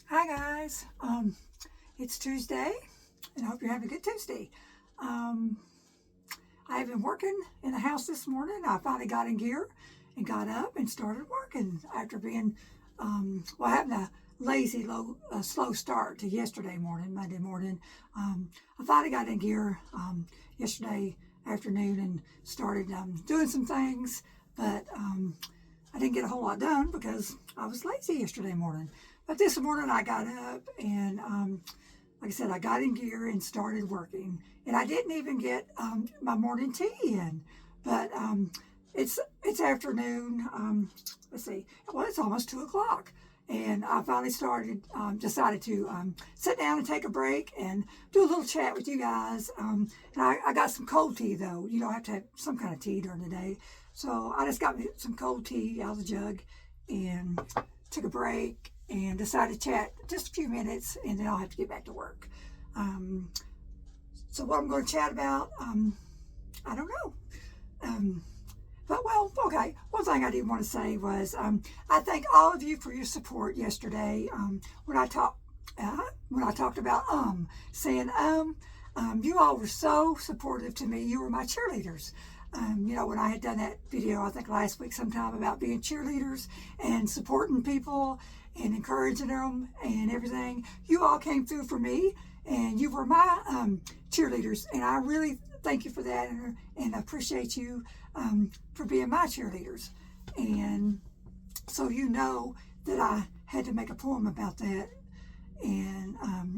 Hi guys, it's Tuesday, and I hope you're having a good Tuesday. Um, I have been working in the house this morning. I finally got in gear and got up and started working after being, having a slow start to yesterday morning, Monday morning. I finally got in gear yesterday afternoon and started doing some things, but I didn't get a whole lot done because I was lazy yesterday morning. But this morning I got up and, like I said, I got in gear and started working. And I didn't even get my morning tea in. But it's afternoon. Let's see. Well, it's almost 2 o'clock. And I finally decided to sit down and take a break and do a little chat with you guys. And I got some cold tea, though. You don't have to have some kind of tea during the day. So I just got me some cold tea out of the jug and took a break and decided to chat just a few minutes, and then I'll have to get back to work. So what I'm going to chat about, I don't know. Okay. One thing I did want to say was I thank all of you for your support yesterday when I talked about saying you all were so supportive to me. You were my cheerleaders. When I had done that video, I think last week sometime, about being cheerleaders and supporting people and encouraging them and everything, you all came through for me and you were my cheerleaders. And I really thank you for that and appreciate you for being my cheerleaders. And so you know that I had to make a poem about that. And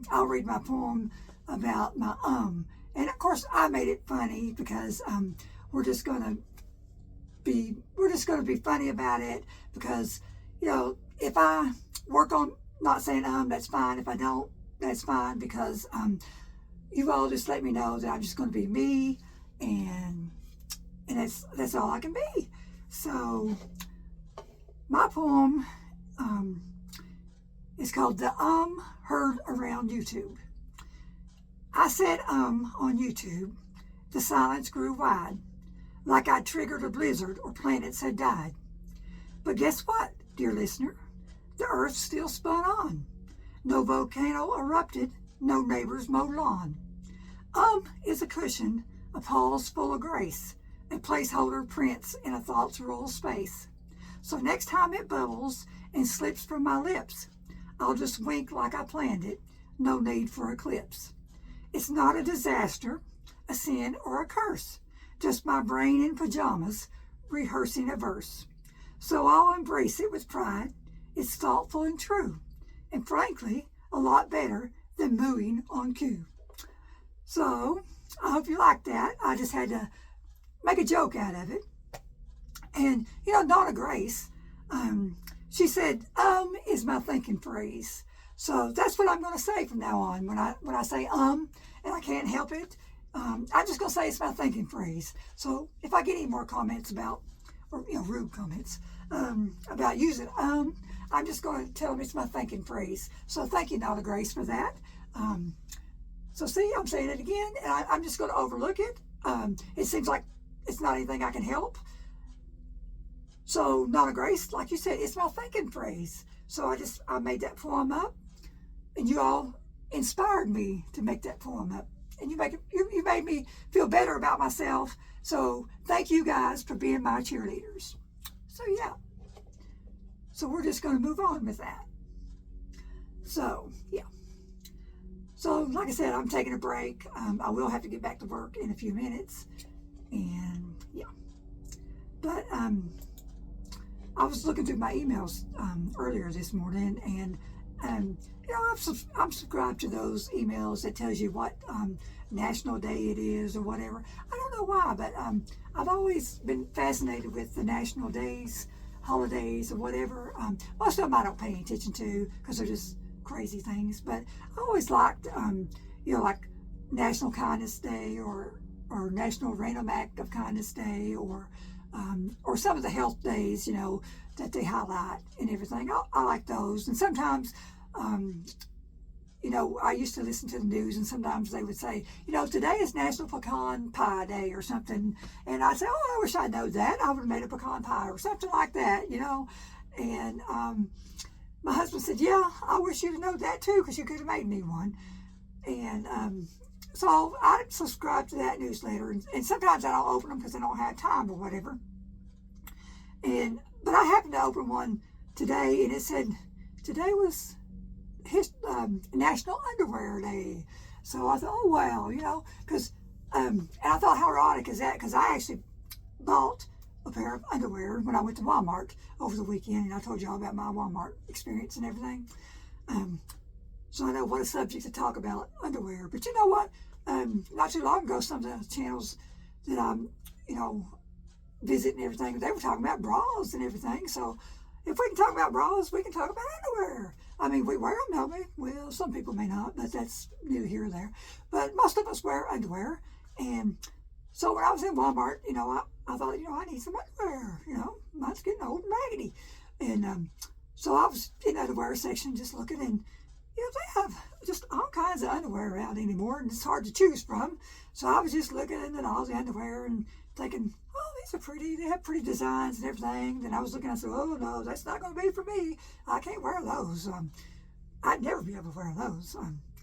I'll read my poem about my And of course I made it funny because we're just gonna be funny about it because, if I work on not saying that's fine. If I don't, that's fine, because you all just let me know that I'm just gonna be me, and that's all I can be. So my poem is called The Heard Around YouTube. I said on YouTube, the silence grew wide, like I'd triggered a blizzard or planets had died. But guess what, dear listener? The earth still spun on. No volcano erupted, no neighbors mowed lawn. Is a cushion, a pause full of grace, a placeholder prints in a thought's rural space. So next time it bubbles and slips from my lips, I'll just wink like I planned it, no need for eclipse. It's not a disaster, a sin, or a curse, just my brain in pajamas rehearsing a verse. So I'll embrace it with pride. It's thoughtful and true, and frankly, a lot better than mooing on cue. So I hope you like that. I just had to make a joke out of it. And Donna Grace, she said, is my thinking phrase. So that's what I'm going to say from now on. When I say and I can't help it, I'm just going to say it's my thinking phrase. So if I get any more comments about, or rude comments about using I'm just going to tell them it's my thinking phrase. So thank you, Donna Grace, for that. So see, I'm saying it again, and I'm just going to overlook it. It seems like it's not anything I can help. So Donna Grace, like you said, it's my thinking phrase. So I made that poem up, and you all inspired me to make that poem up. And you made me feel better about myself. So thank you guys for being my cheerleaders. So yeah. So we're just going to move on with that. So yeah. So like I said, I'm taking a break. I will have to get back to work in a few minutes. And yeah. But I was looking through my emails earlier this morning, and I'm subscribed to those emails that tells you what national day it is or whatever. I don't know why, but I've always been fascinated with the national days, holidays, or whatever. Most of them I don't pay any attention to because they're just crazy things. But I always liked, like National Kindness Day or National Random Act of Kindness Day or some of the health days, that they highlight and everything. I like those. And sometimes, I used to listen to the news, and sometimes they would say, today is National Pecan Pie Day or something. And I'd say, oh, I wish I'd known that. I would have made a pecan pie or something like that, And my husband said, yeah, I wish you'd know that too, because you could have made me one. And so I subscribe to that newsletter, and sometimes I don't open them because I don't have time or whatever. But I happened to open one today, and it said today was National Underwear Day. So I thought, oh wow, because and I thought, how ironic is that? Because I actually bought a pair of underwear when I went to Walmart over the weekend, and I told y'all about my Walmart experience and everything. So I know what a subject to talk about, underwear. But you know what? Not too long ago, some of the channels that I'm, visit and everything, they were talking about bras and everything. So if we can talk about bras, we can talk about underwear. I mean, we wear them, don't we? Well, some people may not, but that's neither here or there. But most of us wear underwear. And so when I was in Walmart, I thought, I need some underwear. Mine's getting old and raggedy. And so I was in the underwear section just looking, and they have just all kinds of underwear out anymore, and it's hard to choose from. So I was just looking at all the underwear and thinking, oh, these are pretty. They have pretty designs and everything. Then I was looking, I said, oh no, that's not going to be for me. I can't wear those. I'd never be able to wear those.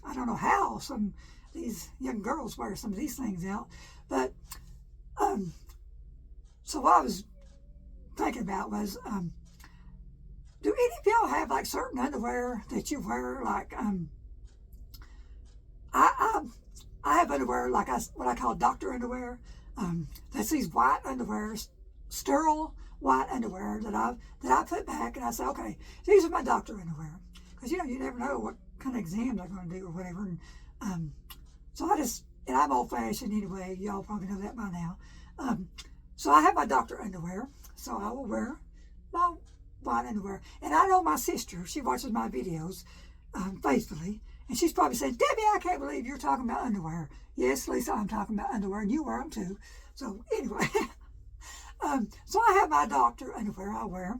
I don't know how some of these young girls wear some of these things out. But so what I was thinking about was, do any of y'all have like certain underwear that you wear? Like, I have underwear like what I call doctor underwear. That's these white underwear, sterile white underwear that I put back, and I say, okay, these are my doctor underwear, because you never know what kind of exam they're going to do or whatever. And so and I'm old fashioned anyway. Y'all probably know that by now. So I have my doctor underwear, so I will wear my white underwear. And I know my sister, she watches my videos faithfully, and she's probably saying, Debbie, I can't believe you're talking about underwear. Yes, Lisa, I'm talking about underwear, and you wear them too. So anyway, so I have my doctor underwear I wear.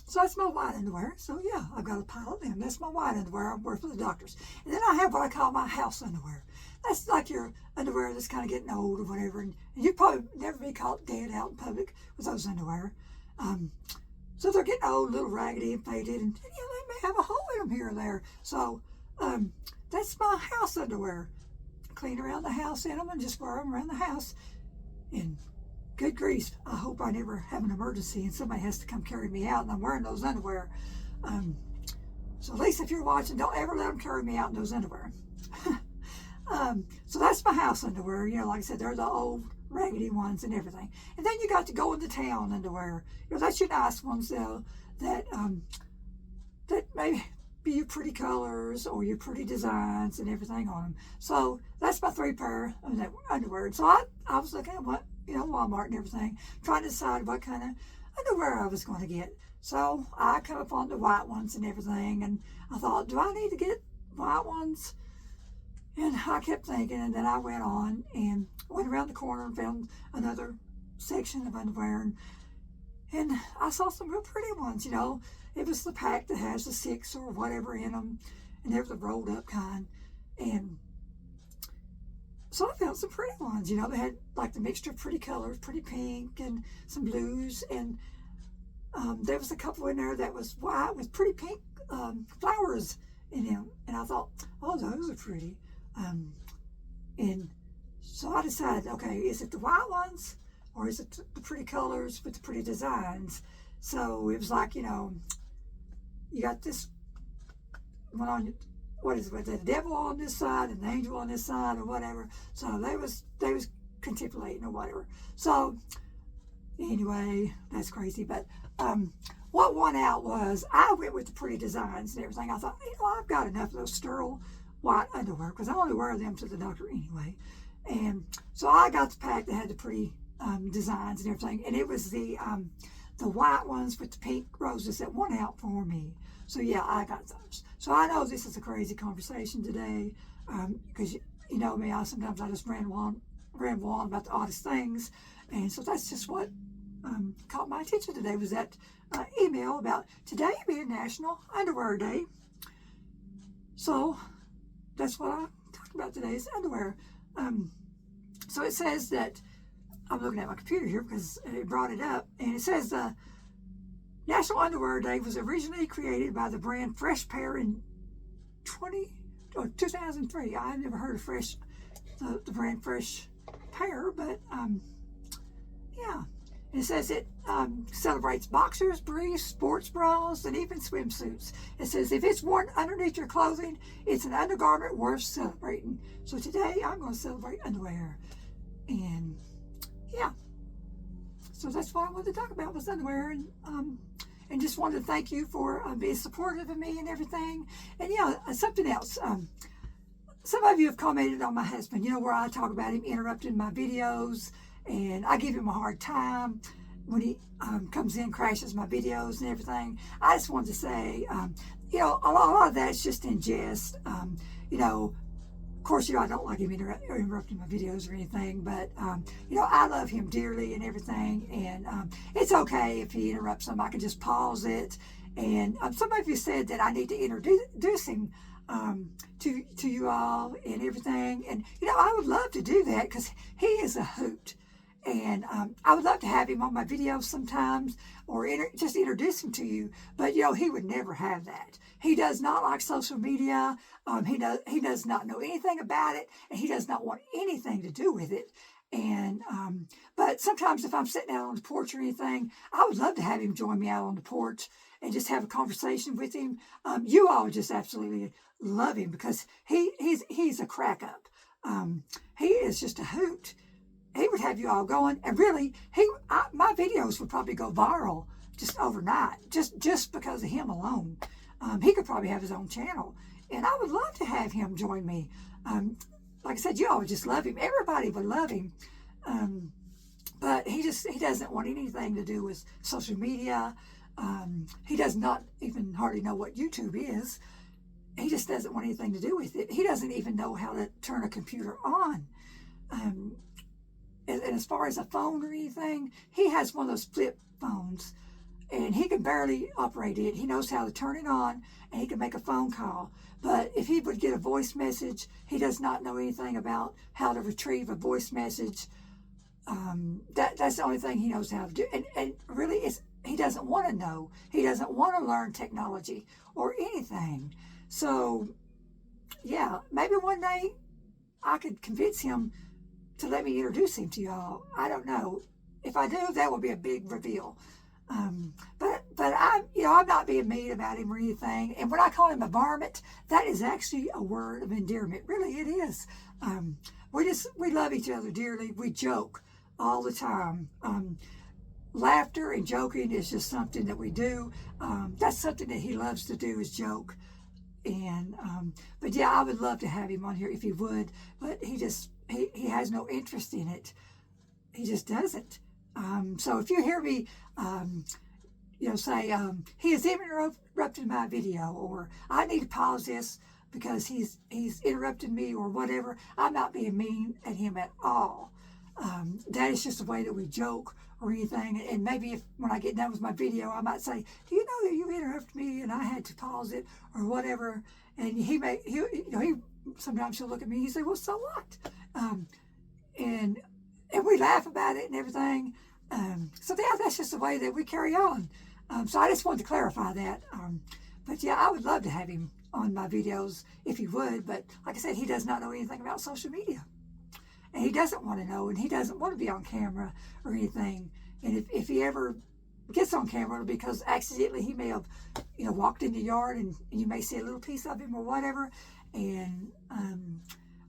So that's my white underwear. So yeah, I've got a pile of them. That's my white underwear I wear for the doctors. And then I have what I call my house underwear. That's like your underwear that's kind of getting old or whatever. And you'd probably never be caught dead out in public with those underwear. So they're getting old, a little raggedy and faded, and they may have a hole in them here or there. So that's my house underwear. Clean around the house in them and just wear them around the house. And good grief, I hope I never have an emergency and somebody has to come carry me out and I'm wearing those underwear. So Lisa, if you're watching, don't ever let them carry me out in those underwear. So that's my house underwear. Like I said, they're the old raggedy ones and everything. And then you got to go into town underwear. That's your nice ones though, that may be your pretty colors or your pretty designs and everything on them. So that's my 3 pair of underwear. So I was looking at what, Walmart and everything, trying to decide what kind of underwear I was going to get. So I come up on the white ones and everything, and I thought, do I need to get white ones? And I kept thinking, and then I went on and went around the corner and found another section of underwear, and I saw some real pretty ones. It was the pack that has the 6 or whatever in them, and they were the rolled up kind. And so I found some pretty ones. They had like the mixture of pretty colors, pretty pink and some blues, and there was a couple in there that was white with pretty pink flowers in them. And I thought, oh, those are pretty. And so I decided, okay, is it the white ones or is it the pretty colors with the pretty designs? So it was like, you got this one on, what is it, with the devil on this side and the angel on this side or whatever. So they was contemplating or whatever. So anyway, that's crazy. But what won out was I went with the pretty designs and everything. I thought, I've got enough of those sterile white underwear because I only wear them to the doctor anyway. And so I got the pack that had the pretty designs and everything. And it was the white ones with the pink roses that won out for me. So yeah, I got those. So I know this is a crazy conversation today because you know me, sometimes I just ramble on about the oddest things. And so that's just what caught my attention today, was that email about today being National Underwear Day. So that's what I talked about today, is underwear. So it says that, I'm looking at my computer here because it brought it up, and it says National Underwear Day was originally created by the brand Fresh Pair in 2003. I never heard of the brand Fresh Pair, but yeah. It says it celebrates boxers, briefs, sports bras, and even swimsuits. It says if it's worn underneath your clothing, it's an undergarment worth celebrating. So today I'm going to celebrate underwear. And yeah, so that's what I wanted to talk about was underwear. And just wanted to thank you for being supportive of me and everything. And yeah, something else. Some of you have commented on my husband, where I talk about him interrupting my videos. And I give him a hard time when he comes in, crashes my videos and everything. I just wanted to say, a lot of that's just in jest. Of course, I don't like him interrupting my videos or anything, but, I love him dearly and everything. And it's okay if he interrupts them. I can just pause it. And some of you said that I need to introduce him to you all and everything. And, I would love to do that because he is a hoot. And I would love to have him on my videos sometimes or just introduce him to you. But, he would never have that. He does not like social media. He does not know anything about it. And he does not want anything to do with it. And but sometimes if I'm sitting out on the porch or anything, I would love to have him join me out on the porch and just have a conversation with him. You all just absolutely love him because he's a crack up. He is just a hoot. He would have you all going, and really, my videos would probably go viral just overnight, just because of him alone. He could probably have his own channel, and I would love to have him join me. Like I said, you all would just love him. Everybody would love him, but he doesn't want anything to do with social media. He does not even hardly know what YouTube is. He just doesn't want anything to do with it. He doesn't even know how to turn a computer on. And as far as a phone or anything, he has one of those flip phones, and he can barely operate it. He knows how to turn it on, and he can make a phone call. But if he would get a voice message, he does not know anything about how to retrieve a voice message. That's the only thing he knows how to do. And really, he doesn't want to know. He doesn't want to learn technology or anything. So, yeah, maybe one day I could convince him to let me introduce him to y'all. I don't know. If I do, that will be a big reveal. But I'm not being mean about him or anything. And when I call him a varmint, that is actually a word of endearment. Really, it is. We love each other dearly. We joke all the time. Laughter and joking is just something that we do. That's something that he loves to do is joke. And but yeah, I would love to have him on here if he would. But he has no interest in it. He just doesn't. So if you hear me, say, he has interrupted my video, or I need to pause this because he's interrupted me or whatever, I'm not being mean at him at all. That is just the way that we joke or anything. And maybe when I get done with my video, I might say, do you know that you interrupted me and I had to pause it or whatever? And he sometimes he'll look at me and he say, well, so what? And we laugh about it and everything. So yeah, that's just the way that we carry on. So I just wanted to clarify that. But yeah, I would love to have him on my videos if he would. But like I said, he does not know anything about social media. And he doesn't want to know, and he doesn't want to be on camera or anything. And if he ever gets on camera, it'll be because accidentally he may have, walked in the yard and you may see a little piece of him or whatever. And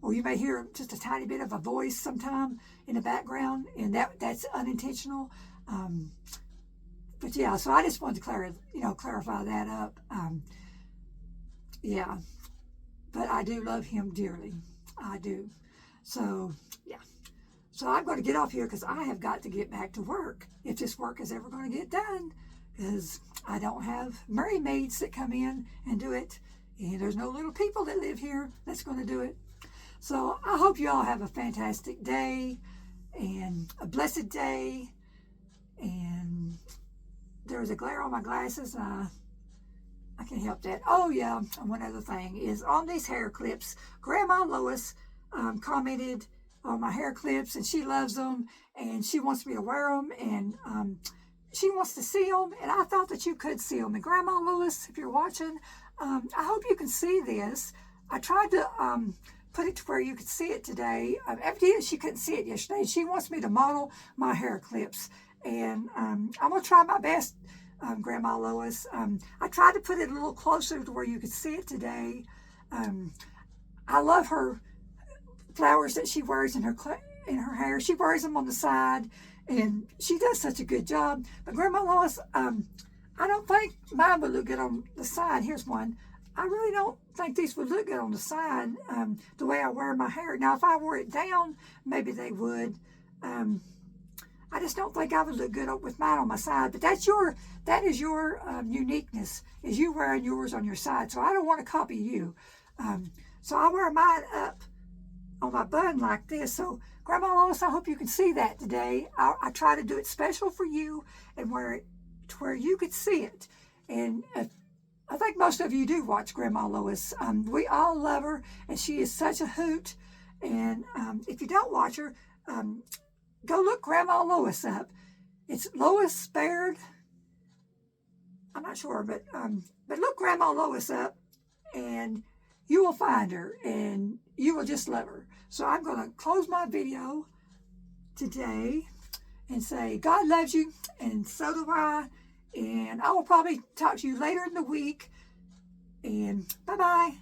or you may hear just a tiny bit of a voice sometime in the background, and that's unintentional. But yeah, so I just wanted to clarify that up. Yeah, but I do love him dearly. I do. So yeah. So I'm going to get off here because I have got to get back to work. If this work is ever going to get done, because I don't have mermaids that come in and do it. And there's no little people that live here that's going to do it. So I hope you all have a fantastic day and a blessed day. And there's a glare on my glasses. I can't help that. Oh yeah, one other thing is on these hair clips, Grandma Lois commented on my hair clips, and she loves them, and she wants me to wear them. And she wants to see them, and I thought that you could see them. And Grandma Lois, if you're watching, I hope you can see this. I tried to put it to where you could see it today. Evidently, she couldn't see it yesterday. She wants me to model my hair clips, and I'm going to try my best, Grandma Lois. I tried to put it a little closer to where you could see it today. I love her flowers that she wears in her hair. She wears them on the side, and she does such a good job. But Grandma Lois, I don't think mine would look good on the side. Here's one. I really don't think these would look good on the side, the way I wear my hair. Now, if I wore it down, maybe they would. I just don't think I would look good with mine on my side. But that is your uniqueness, is you wearing yours on your side. So I don't want to copy you. So I wear mine up on my bun like this. So Grandma Lois, I hope you can see that today. I try to do it special for you and wear it to where you could see it. And I think most of you do watch Grandma Lois. We all love her, and she is such a hoot. And if you don't watch her, go look Grandma Lois up. It's Lois Baird. I'm not sure, but look Grandma Lois up, and you will find her, and you will just love her. So I'm going to close my video today and say, God loves you, and so do I. And I will probably talk to you later in the week. And bye-bye.